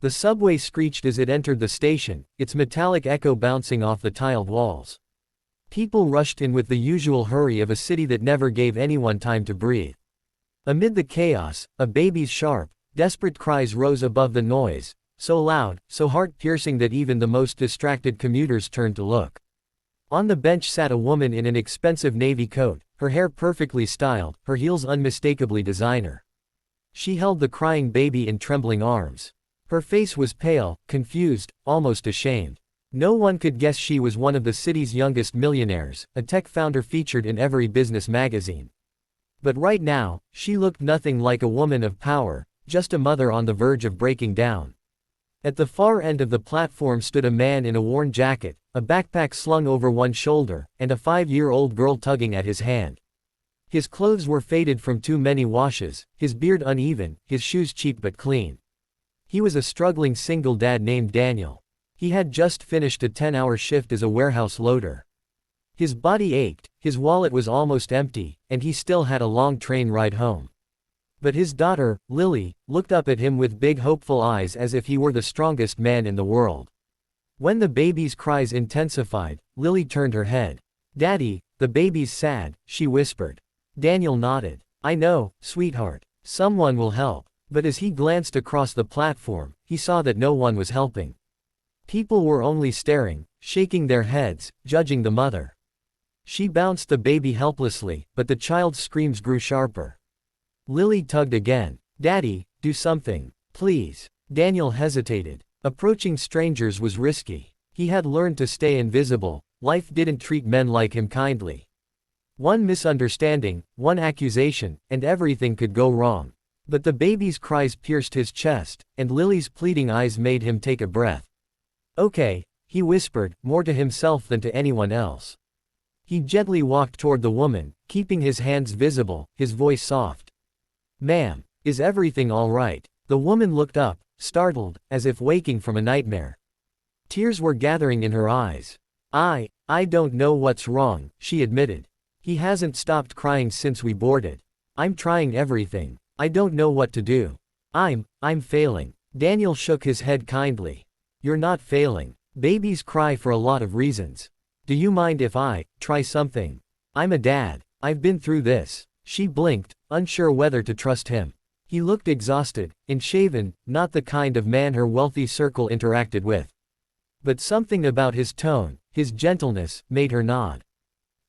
The subway screeched as it entered the station, its metallic echo bouncing off the tiled walls. People rushed in with the usual hurry of a city that never gave anyone time to breathe. Amid the chaos, a baby's sharp, desperate cries rose above the noise, so loud, so heart-piercing that even the most distracted commuters turned to look. On the bench sat a woman in an expensive navy coat, her hair perfectly styled, her heels unmistakably designer. She held the crying baby in trembling arms. Her face was pale, confused, almost ashamed. No one could guess she was one of the city's youngest millionaires, a tech founder featured in every business magazine. But right now, she looked nothing like a woman of power, just a mother on the verge of breaking down. At the far end of the platform stood a man in a worn jacket, a backpack slung over one shoulder, and a 5-year-old girl tugging at his hand. His clothes were faded from too many washes, his beard uneven, his shoes cheap but clean. He was a struggling single dad named Daniel. He had just finished a 10-hour shift as a warehouse loader. His body ached, his wallet was almost empty, and he still had a long train ride home. But his daughter, Lily, looked up at him with big hopeful eyes as if he were the strongest man in the world. When the baby's cries intensified, Lily turned her head. "Daddy, the baby's sad," she whispered. Daniel nodded. "I know, sweetheart. Someone will help." But as he glanced across the platform, he saw that no one was helping. People were only staring, shaking their heads, judging the mother. She bounced the baby helplessly, but the child's screams grew sharper. Lily tugged again. "Daddy, do something, please." Daniel hesitated. Approaching strangers was risky. He had learned to stay invisible. Life didn't treat men like him kindly. One misunderstanding, one accusation, and everything could go wrong. But the baby's cries pierced his chest, and Lily's pleading eyes made him take a breath. "Okay," he whispered, more to himself than to anyone else. He gently walked toward the woman, keeping his hands visible, his voice soft. "Ma'am, is everything all right?" The woman looked up, startled, as if waking from a nightmare. Tears were gathering in her eyes. I don't know what's wrong," she admitted. "He hasn't stopped crying since we boarded. I'm trying everything. I don't know what to do. I'm failing." Daniel shook his head kindly. "You're not failing. Babies cry for a lot of reasons. Do you mind if I try something? I'm a dad. I've been through this." She blinked, unsure whether to trust him. He looked exhausted, unshaven, not the kind of man her wealthy circle interacted with. But something about his tone, his gentleness, made her nod.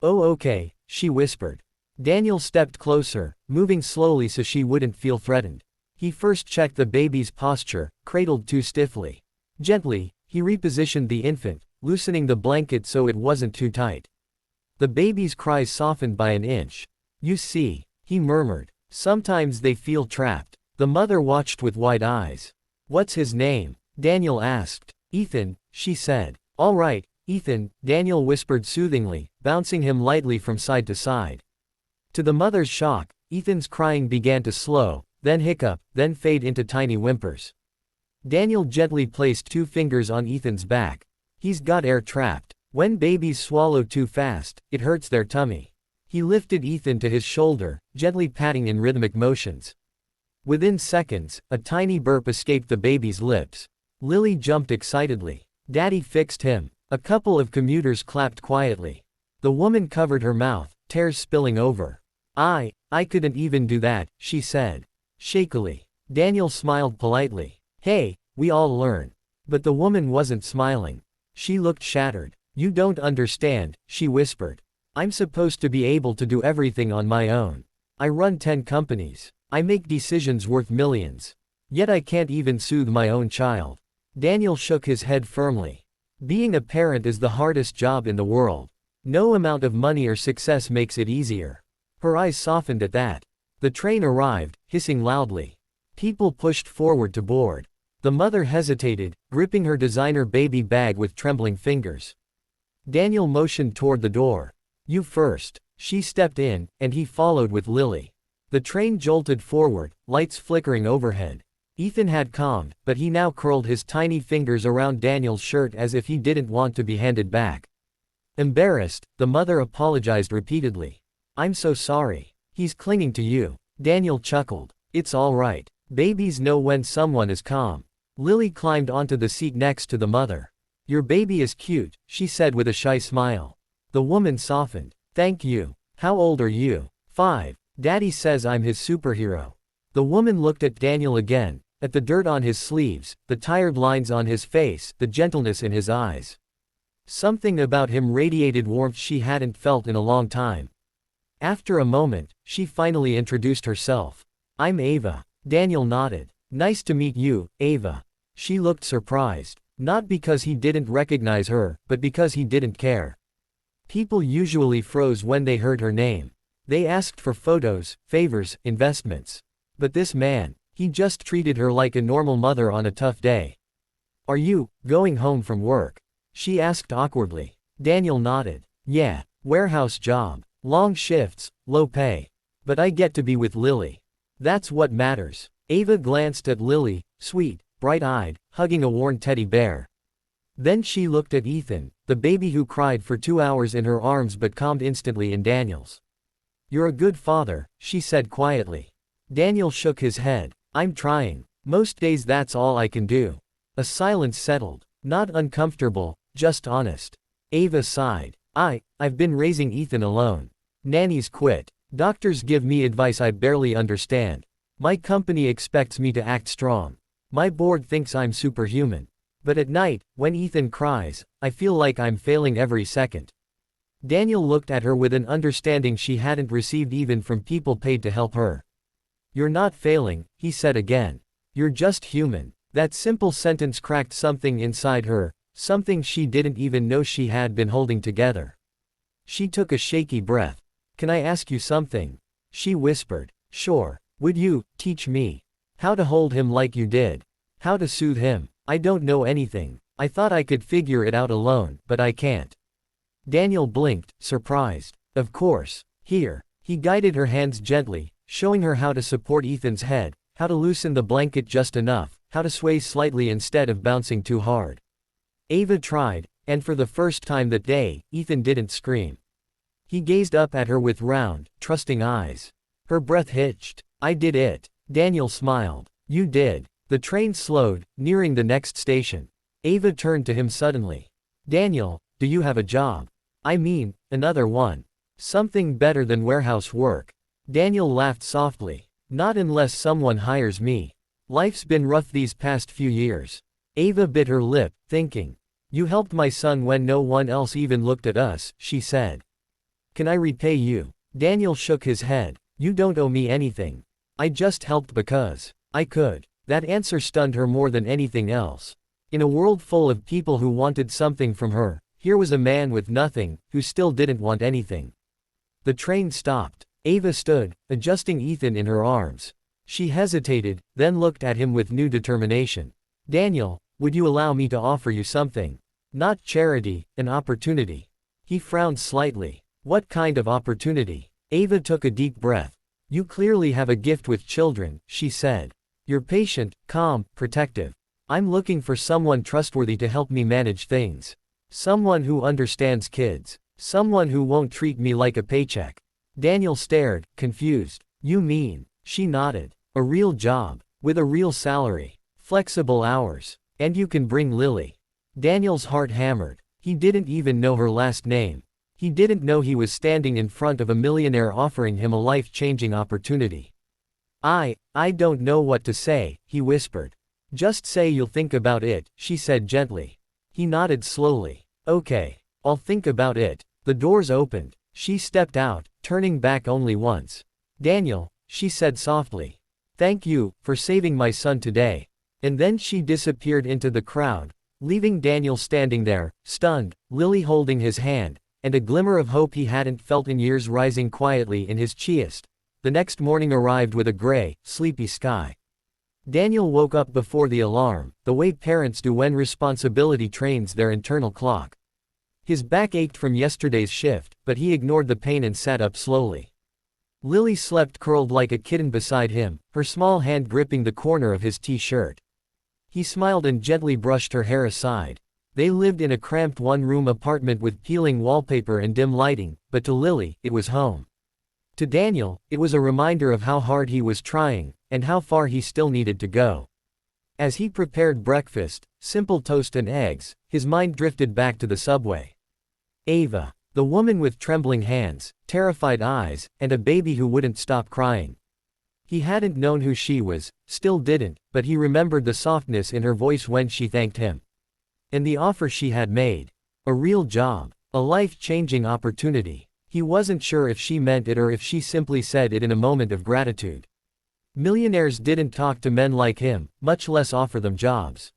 "Oh, okay," she whispered. Daniel stepped closer, moving slowly so she wouldn't feel threatened. He first checked the baby's posture, cradled too stiffly. Gently, he repositioned the infant, loosening the blanket so it wasn't too tight. The baby's cries softened by an inch. "You see," he murmured. "Sometimes they feel trapped." The mother watched with wide eyes. "What's his name?" Daniel asked. "Ethan," she said. "All right, Ethan," Daniel whispered soothingly, bouncing him lightly from side to side. To the mother's shock, Ethan's crying began to slow, then hiccup, then fade into tiny whimpers. Daniel gently placed 2 fingers on Ethan's back. "He's got air trapped. When babies swallow too fast, it hurts their tummy." He lifted Ethan to his shoulder, gently patting in rhythmic motions. Within seconds, a tiny burp escaped the baby's lips. Lily jumped excitedly. "Daddy fixed him." A couple of commuters clapped quietly. The woman covered her mouth, tears spilling over. I couldn't even do that," she said. Shakily. Daniel smiled politely. "Hey, we all learn." But the woman wasn't smiling. She looked shattered. "You don't understand," she whispered. "I'm supposed to be able to do everything on my own. I run 10 companies. I make decisions worth millions. Yet I can't even soothe my own child." Daniel shook his head firmly. "Being a parent is the hardest job in the world. No amount of money or success makes it easier." Her eyes softened at that. The train arrived, hissing loudly. People pushed forward to board. The mother hesitated, gripping her designer baby bag with trembling fingers. Daniel motioned toward the door. "You first." She stepped in, and he followed with Lily. The train jolted forward, lights flickering overhead. Ethan had calmed, but he now curled his tiny fingers around Daniel's shirt as if he didn't want to be handed back. Embarrassed, the mother apologized repeatedly. "I'm so sorry. He's clinging to you." Daniel chuckled. "It's all right. Babies know when someone is calm." Lily climbed onto the seat next to the mother. Your baby is cute, she said with a shy smile. The woman softened. Thank you. How old are you? 5. Daddy says I'm his superhero. The woman looked at Daniel again, at the dirt on his sleeves, the tired lines on his face, the gentleness in his eyes. Something about him radiated warmth she hadn't felt in a long time. After a moment, she finally introduced herself. I'm Ava. Daniel nodded. Nice to meet you, Ava. She looked surprised. Not because he didn't recognize her, but because he didn't care. People usually froze when they heard her name. They asked for photos, favors, investments. But this man, he just treated her like a normal mother on a tough day. Are you going home from work? She asked awkwardly. Daniel nodded. Yeah, warehouse job. Long shifts, low pay. But I get to be with Lily. That's what matters. Ava glanced at Lily, sweet, bright-eyed, hugging a worn teddy bear. Then she looked at Ethan, the baby who cried for 2 hours in her arms but calmed instantly in Daniel's. You're a good father, she said quietly. Daniel shook his head. I'm trying. Most days that's all I can do. A silence settled. Not uncomfortable, just honest. Ava sighed. I've been raising Ethan alone. Nannies quit. Doctors give me advice I barely understand. My company expects me to act strong. My board thinks I'm superhuman. But at night, when Ethan cries, I feel like I'm failing every second. Daniel looked at her with an understanding she hadn't received even from people paid to help her. You're not failing, he said again. You're just human. That simple sentence cracked something inside her, something she didn't even know she had been holding together. She took a shaky breath. Can I ask you something? She whispered. Sure. Would you teach me how to hold him like you did? How to soothe him? I don't know anything. I thought I could figure it out alone, but I can't. Daniel blinked, surprised. Of course. Here. He guided her hands gently, showing her how to support Ethan's head, how to loosen the blanket just enough, how to sway slightly instead of bouncing too hard. Ava tried, and for the first time that day, Ethan didn't scream. He gazed up at her with round, trusting eyes. Her breath hitched. I did it. Daniel smiled. You did. The train slowed, nearing the next station. Ava turned to him suddenly. Daniel, do you have a job? I mean, another one. Something better than warehouse work. Daniel laughed softly. Not unless someone hires me. Life's been rough these past few years. Ava bit her lip, thinking. You helped my son when no one else even looked at us, she said. Can I repay you? Daniel shook his head. You don't owe me anything. I just helped because I could. That answer stunned her more than anything else. In a world full of people who wanted something from her, here was a man with nothing, who still didn't want anything. The train stopped. Ava stood, adjusting Ethan in her arms. She hesitated, then looked at him with new determination. Daniel, would you allow me to offer you something? Not charity, an opportunity. He frowned slightly. What kind of opportunity? Ava took a deep breath. You clearly have a gift with children, she said. You're patient, calm, protective. I'm looking for someone trustworthy to help me manage things. Someone who understands kids. Someone who won't treat me like a paycheck. Daniel stared, confused. You mean? She nodded. A real job. With a real salary. Flexible hours. And you can bring Lily. Daniel's heart hammered. He didn't even know her last name. He didn't know he was standing in front of a millionaire offering him a life-changing opportunity. I don't know what to say, he whispered. Just say you'll think about it, she said gently. He nodded slowly. Okay. I'll think about it. The doors opened. She stepped out, turning back only once. Daniel, she said softly. Thank you for saving my son today. And then she disappeared into the crowd, leaving Daniel standing there, stunned, Lily holding his hand, and a glimmer of hope he hadn't felt in years rising quietly in his chest. The next morning arrived with a gray, sleepy sky. Daniel woke up before the alarm, the way parents do when responsibility trains their internal clock. His back ached from yesterday's shift, but he ignored the pain and sat up slowly. Lily slept curled like a kitten beside him, her small hand gripping the corner of his t-shirt. He smiled and gently brushed her hair aside. They lived in a cramped one-room apartment with peeling wallpaper and dim lighting, but to Lily, it was home. To Daniel, it was a reminder of how hard he was trying, and how far he still needed to go. As he prepared breakfast, simple toast and eggs, his mind drifted back to the subway. Ava, the woman with trembling hands, terrified eyes, and a baby who wouldn't stop crying. He hadn't known who she was, still didn't, but he remembered the softness in her voice when she thanked him. And the offer she had made. A real job. A life-changing opportunity. He wasn't sure if she meant it or if she simply said it in a moment of gratitude. Millionaires didn't talk to men like him, much less offer them jobs.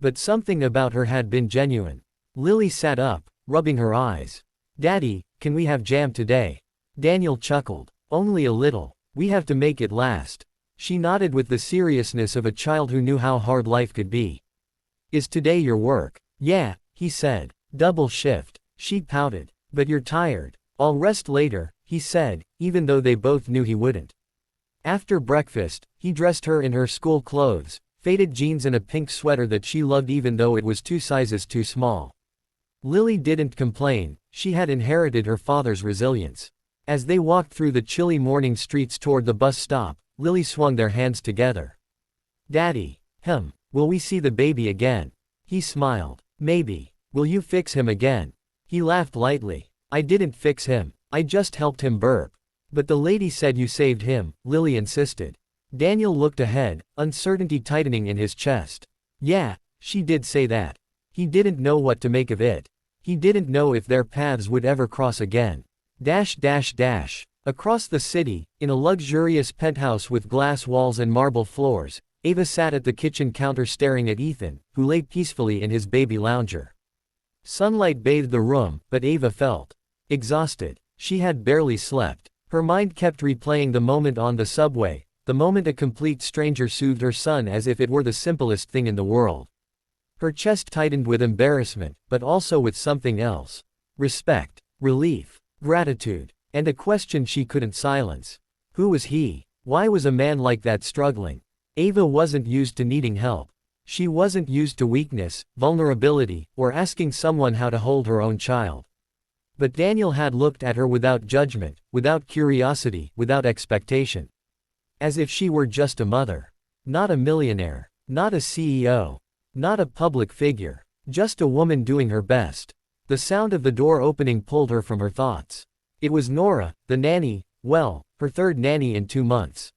But something about her had been genuine. Lily sat up, rubbing her eyes. "Daddy, can we have jam today?" Daniel chuckled. "Only a little. We have to make it last." She nodded with the seriousness of a child who knew how hard life could be. "Is today your work?" "Yeah," he said. "Double shift." She pouted. "But you're tired." "I'll rest later," he said, even though they both knew he wouldn't. After breakfast, he dressed her in her school clothes, faded jeans and a pink sweater that she loved even though it was 2 sizes too small. Lily didn't complain, she had inherited her father's resilience. As they walked through the chilly morning streets toward the bus stop, Lily swung their hands together. "Daddy, will we see the baby again?" He smiled. "Maybe. Will you fix him again?" He laughed lightly. "I didn't fix him, I just helped him burp." "But the lady said you saved him," Lily insisted. Daniel looked ahead, uncertainty tightening in his chest. "Yeah, she did say that." He didn't know what to make of it. He didn't know if their paths would ever cross again. Across the city, in a luxurious penthouse with glass walls and marble floors, Ava sat at the kitchen counter staring at Ethan, who lay peacefully in his baby lounger. Sunlight bathed the room, but Ava felt exhausted. She had barely slept. Her mind kept replaying the moment on the subway, the moment a complete stranger soothed her son as if it were the simplest thing in the world. Her chest tightened with embarrassment, but also with something else. Respect, relief, gratitude, and a question she couldn't silence. Who was he? Why was a man like that struggling? Ava wasn't used to needing help. She wasn't used to weakness, vulnerability, or asking someone how to hold her own child. But Daniel had looked at her without judgment, without curiosity, without expectation. As if she were just a mother. Not a millionaire. Not a CEO. Not a public figure. Just a woman doing her best. The sound of the door opening pulled her from her thoughts. It was Nora, the nanny, her third nanny in 2 months.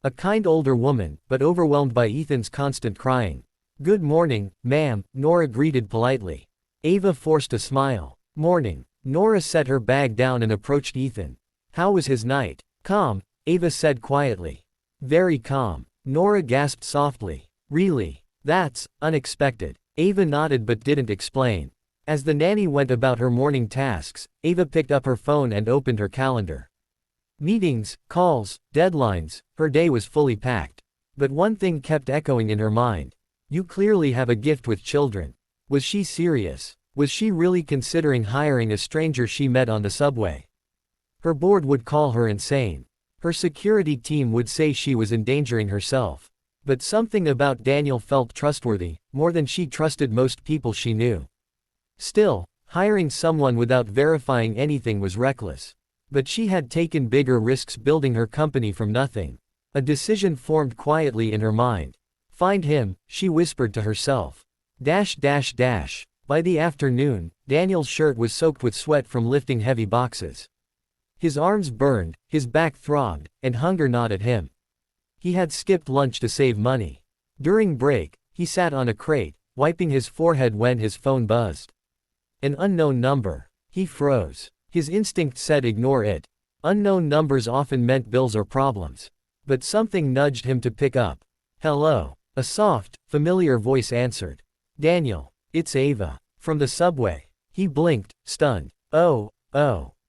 A kind older woman, but overwhelmed by Ethan's constant crying. "Good morning, ma'am," Nora greeted politely. Ava forced a smile. "Morning." Nora set her bag down and approached Ethan. "How was his night?" "Calm," Ava said quietly. "Very calm." Nora gasped softly. "Really? That's unexpected." Ava nodded but didn't explain. As the nanny went about her morning tasks, Ava picked up her phone and opened her calendar. Meetings, calls, deadlines, her day was fully packed. But one thing kept echoing in her mind. You clearly have a gift with children. Was she serious? Was she really considering hiring a stranger she met on the subway? Her board would call her insane. Her security team would say she was endangering herself. But something about Daniel felt trustworthy, more than she trusted most people she knew. Still, hiring someone without verifying anything was reckless. But she had taken bigger risks building her company from nothing. A decision formed quietly in her mind. Find him, she whispered to herself. By the afternoon, Daniel's shirt was soaked with sweat from lifting heavy boxes. His arms burned, his back throbbed, and hunger gnawed at him. He had skipped lunch to save money. During break, he sat on a crate, wiping his forehead when his phone buzzed. An unknown number. He froze. His instinct said ignore it. Unknown numbers often meant bills or problems. But something nudged him to pick up. "Hello." A soft, familiar voice answered. "Daniel, it's Ava. From the subway." He blinked, stunned. Oh,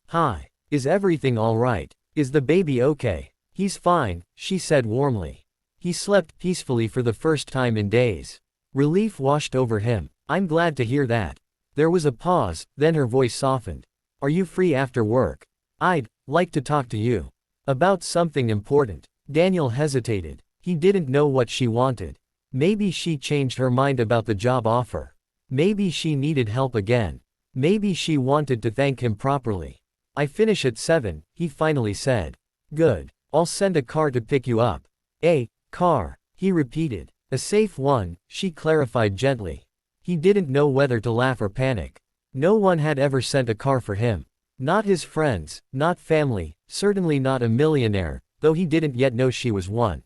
hi. Is everything alright? Is the baby okay?" "He's fine," she said warmly. He slept peacefully for the first time in days. Relief washed over him. "I'm glad to hear that." There was a pause, then her voice softened. "Are you free after work? I'd like to talk to you. About something important." Daniel hesitated. He didn't know what she wanted. Maybe she changed her mind about the job offer. Maybe she needed help again. Maybe she wanted to thank him properly. "I finish at 7, he finally said. "Good. I'll send a car to pick you up." "A car," he repeated. A safe one, she clarified gently. He didn't know whether to laugh or panic. No one had ever sent a car for him. Not his friends, not family, certainly not a millionaire, though he didn't yet know she was one.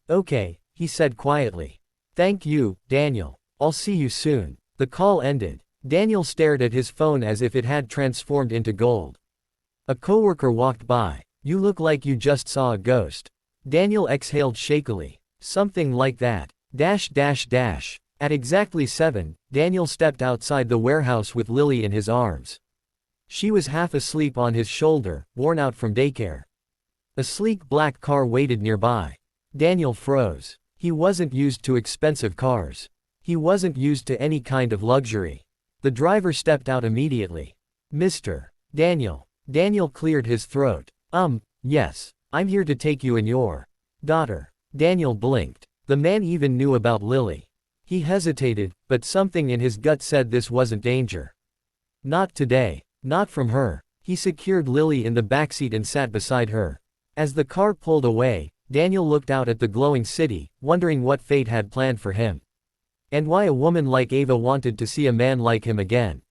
Okay, he said quietly. Thank you, Daniel. I'll see you soon. The call ended. Daniel stared at his phone as if it had transformed into gold. A coworker walked by. You look like you just saw a ghost. Daniel exhaled shakily. Something like that. At exactly 7, Daniel stepped outside the warehouse with Lily in his arms. She was half asleep on his shoulder, worn out from daycare. A sleek black car waited nearby. Daniel froze. He wasn't used to expensive cars. He wasn't used to any kind of luxury. The driver stepped out immediately. Mr. Daniel. Daniel cleared his throat. Yes. I'm here to take you and your daughter. Daniel blinked. The man even knew about Lily. He hesitated, but something in his gut said this wasn't danger. Not today. Not from her. He secured Lily in the backseat and sat beside her. As the car pulled away, Daniel looked out at the glowing city, wondering what fate had planned for him. And why a woman like Ava wanted to see a man like him again.